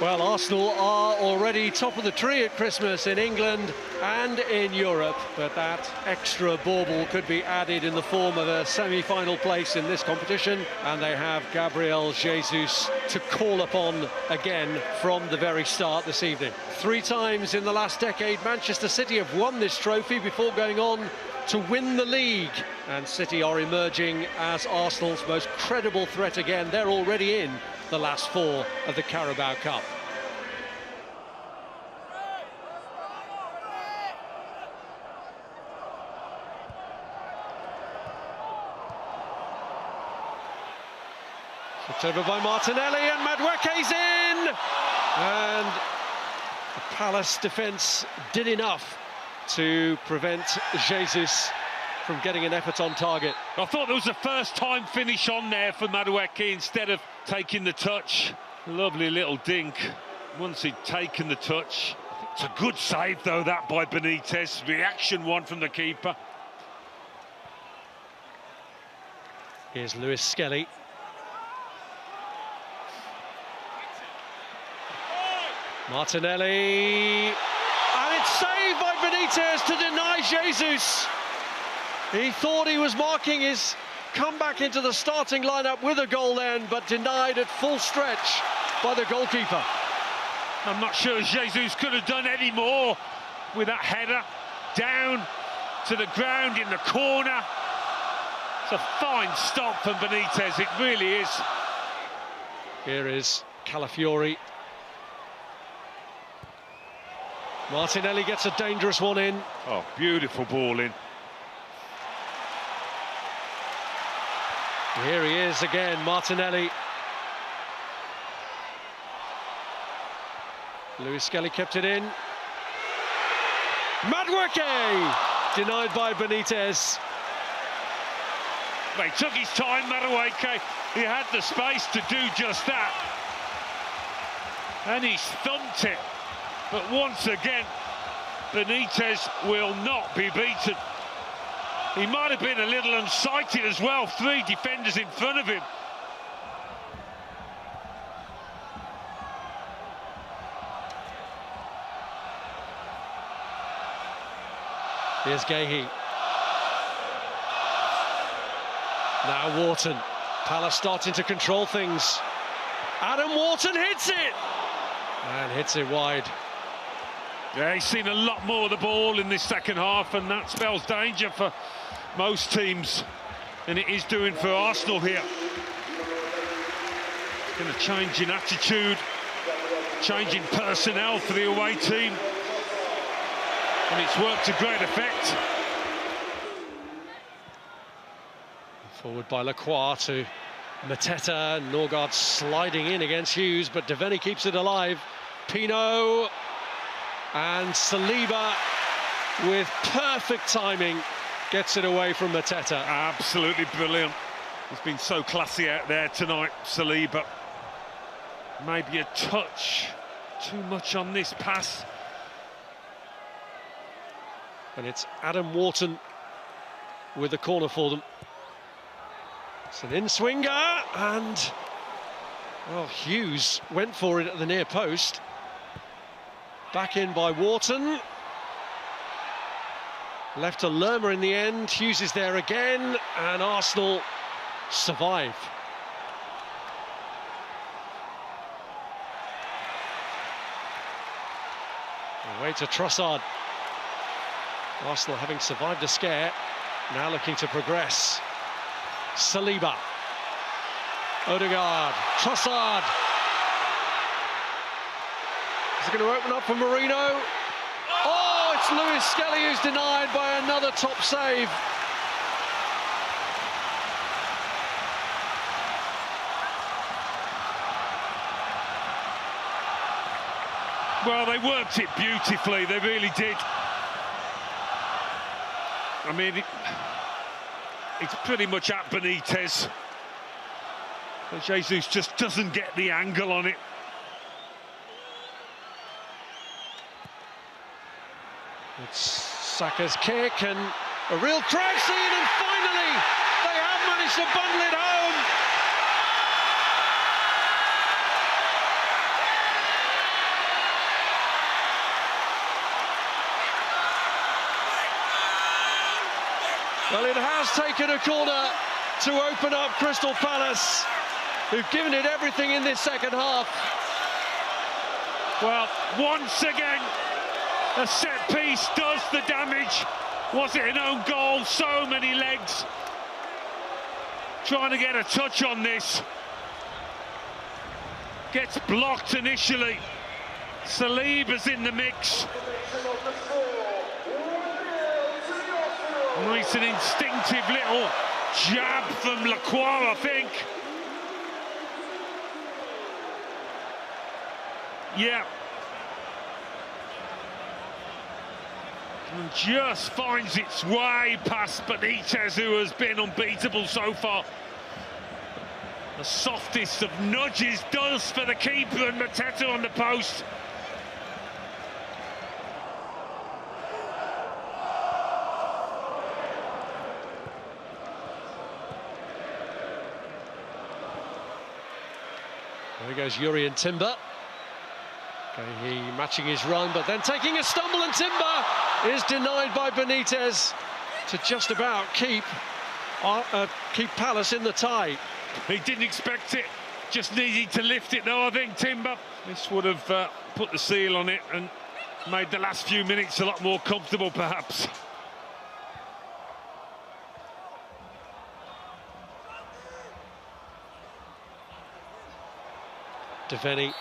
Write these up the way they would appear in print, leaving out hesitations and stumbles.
Well, Arsenal are already top of the tree at Christmas in England and in Europe, but that extra bauble could be added in the form of a semi-final place in this competition, and they have Gabriel Jesus to call upon again from the very start this evening. 3 times in the last decade, Manchester City have won this trophy before going on to win the league, and City are emerging as Arsenal's most credible threat again. They're already in the last 4 of the Carabao Cup. It's over by Martinelli, and Madueke's in! And the Palace defence did enough to prevent Jesus from getting an effort on target. I thought there was a first-time finish on there for Madueke instead of taking the touch. Lovely little dink once he'd taken the touch. It's a good save, though, that by Benitez. Reaction one from the keeper. Here's Lewis Skelly. Martinelli. And it's saved by Benitez to deny Jesus. He thought he was marking his comeback into the starting lineup with a goal then, but denied at full stretch by the goalkeeper. I'm not sure Jesus could have done any more with that header down to the ground in the corner. It's a fine stop from Benitez, it really is. Here is Calafiori. Martinelli gets a dangerous one in. Oh, beautiful ball in. Here he is again, Martinelli. Lewis Skelly kept it in. Madueke! Denied by Benitez. He took his time, Madueke. He had the space to do just that. And he's thumped it. But once again, Benitez will not be beaten. He might have been a little unsighted as well. 3 defenders in front of him. Here's Gahey. Now Wharton. Palace starting to control things. Adam Wharton hits it! And hits it wide. Yeah, he's seen a lot more of the ball in this second half, and that spells danger for most teams, and it is doing for Arsenal here. It's going to change in attitude, change in personnel for the away team, and it's worked to great effect. Forward by Lacroix to Mateta. Norgard sliding in against Hughes, but Devaney keeps it alive. Pino and Saliba with perfect timing gets it away from Mateta. Absolutely brilliant. He's been so classy out there tonight, Saliba. Maybe a touch too much on this pass. And it's Adam Wharton with the corner for them. It's an in-swinger, and well, Hughes went for it at the near post. Back in by Wharton. Left to Lerma in the end. Hughes is there again, and Arsenal survive. Away to Trossard. Arsenal having survived a scare, now looking to progress. Saliba. Odegaard. Trossard. Is it going to open up for Marino? Oh, it's Lewis Skelly who's denied by another top save. Well, they worked it beautifully, they really did. I mean, it's pretty much at Benitez. But Jesus just doesn't get the angle on it. It's Saka's kick and a real crowd scene, and finally they have managed to bundle it home. Well, it has taken a corner to open up Crystal Palace, who've given it everything in this second half. Well, once again, a set piece does the damage. Was it an own goal? So many legs trying to get a touch on this. Gets blocked initially. Saliba's in the mix. Nice and instinctive little jab from Lacroix, I think. Yeah. And just finds its way past Benitez, who has been unbeatable so far. The softest of nudges does for the keeper, and Mateta on the post. There goes Yuri and Timber. Okay, he matching his run, but then taking a stumble, and Timber is denied by Benitez to just about keep Palace in the tie. He didn't expect it, just needed to lift it though, I think, Timber. This would have put the seal on it and made the last few minutes a lot more comfortable, perhaps. Devaney.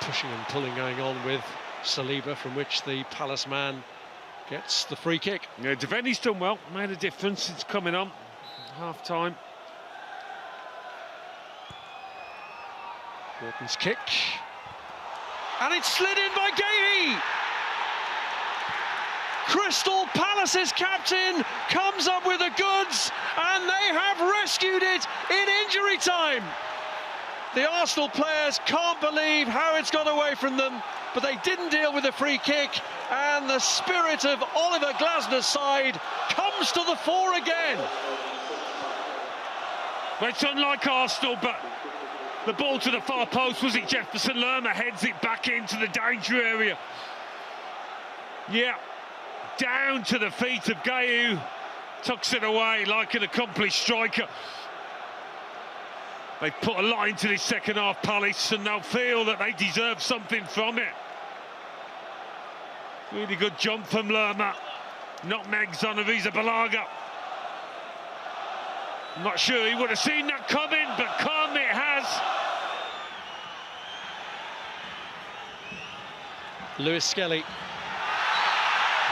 Pushing and pulling going on with Saliba, from which the Palace man gets the free kick. Yeah, Devaney's done well, made a difference since coming on. Half-time. Morton's kick. And it's slid in by Gahey! Crystal Palace's captain comes up with the goods, and they have rescued it in injury time. The Arsenal players can't believe how it's got away from them, but they didn't deal with the free kick, and the spirit of Oliver Glasner's side comes to the fore again. Well, it's unlike Arsenal, but the ball to the far post, was it Jefferson Lerma, heads it back into the danger area. Yeah, down to the feet of Gahey, who tucks it away like an accomplished striker. They've put a lot into this second half, Palace, and they'll feel that they deserve something from it. Really good jump from Lerma. Nutmegs on Avisa Balaga. I'm not sure he would have seen that coming, but come it has. Lewis Skelly.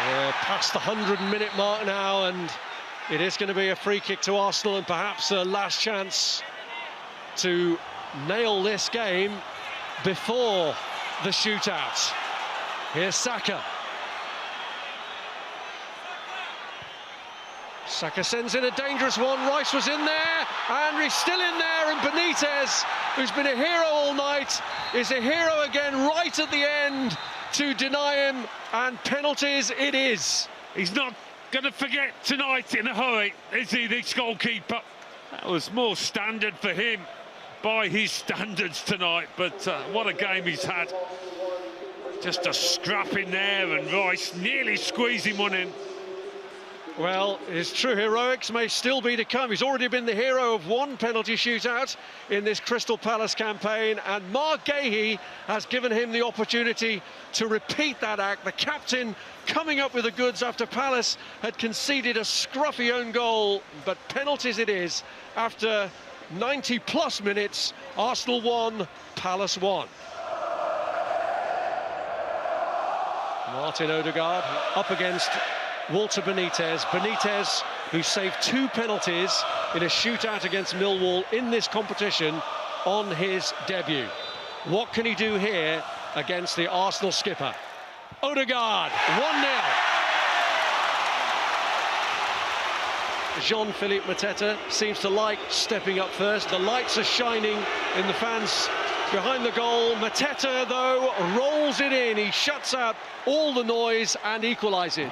We're past the 100-minute mark now, and it is going to be a free kick to Arsenal, and perhaps a last chance to nail this game before the shootout. Here's Saka. Saka sends in a dangerous one. Rice was in there, and he's still in there, and Benitez, who's been a hero all night, is a hero again right at the end to deny him, and penalties it is. He's not going to forget tonight in a hurry, is he, this goalkeeper? That was more standard for him by his standards tonight, but what a game he's had. Just a scrap in there, and Rice nearly squeezing one in. Well, his true heroics may still be to come. He's already been the hero of one penalty shootout in this Crystal Palace campaign, and Mark Gahey has given him the opportunity to repeat that act. The captain coming up with the goods after Palace had conceded a scruffy own goal, but penalties it is. After 90-plus minutes, Arsenal 1, Palace 1. Martin Odegaard up against Walter Benitez. Benitez, who saved 2 penalties in a shootout against Millwall in this competition on his debut. What can he do here against the Arsenal skipper? Odegaard, 1-0. Jean-Philippe Mateta seems to like stepping up first. The lights are shining in the fans behind the goal. Mateta, though, rolls it in. He shuts out all the noise and equalises.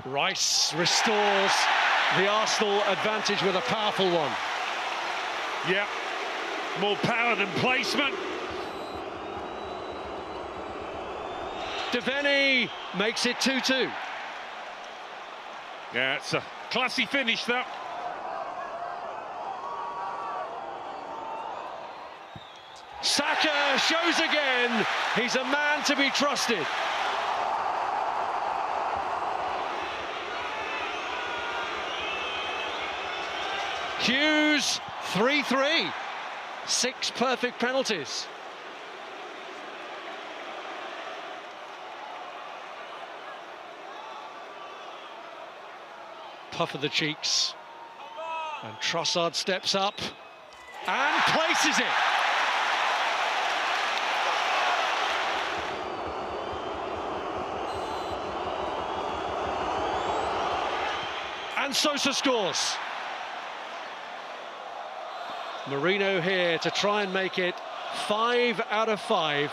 Rice restores the Arsenal advantage with a powerful one. Yeah, more power than placement. Devaney makes it 2-2. Yeah, it's a classy finish, that. Saka shows again, he's a man to be trusted. Hughes, 3-3. 6 perfect penalties. Puff of the cheeks. And Trossard steps up and places it. And Sosa scores. Marino here to try and make it 5 out of 5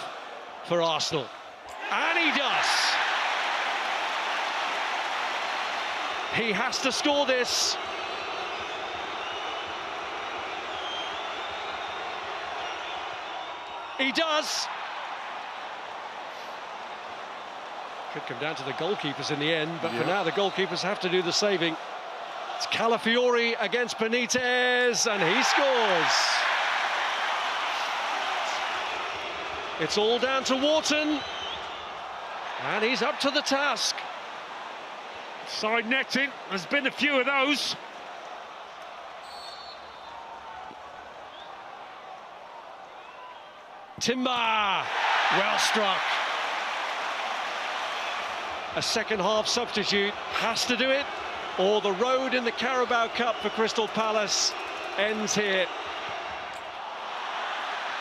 for Arsenal. And he does. He has to score this. He does. Could come down to the goalkeepers in the end, but for now the goalkeepers have to do the saving. It's Calafiori against Benitez, and he scores. It's all down to Wharton, and he's up to the task. Side netting, there's been a few of those. Timber, well struck. A second half substitute has to do it, or the road in the Carabao Cup for Crystal Palace ends here.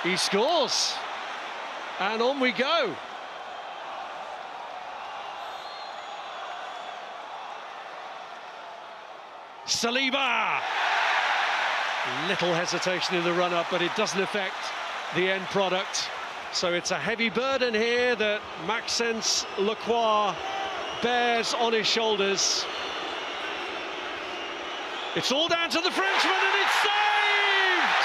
He scores, and on we go. Saliba! Little hesitation in the run-up, but it doesn't affect the end product. So it's a heavy burden here that Maxence Lacroix bears on his shoulders. It's all down to the Frenchman, and it's saved!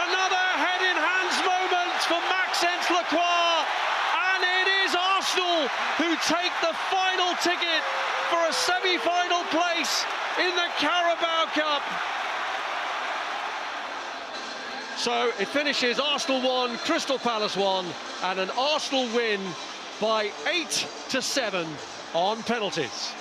Another head-in-hands moment for Maxence Lacroix, and it is Arsenal who take the final ticket for a semi-final place in the Carabao Cup. So it finishes Arsenal 1, Crystal Palace 1, and an Arsenal win by 8-7 on penalties.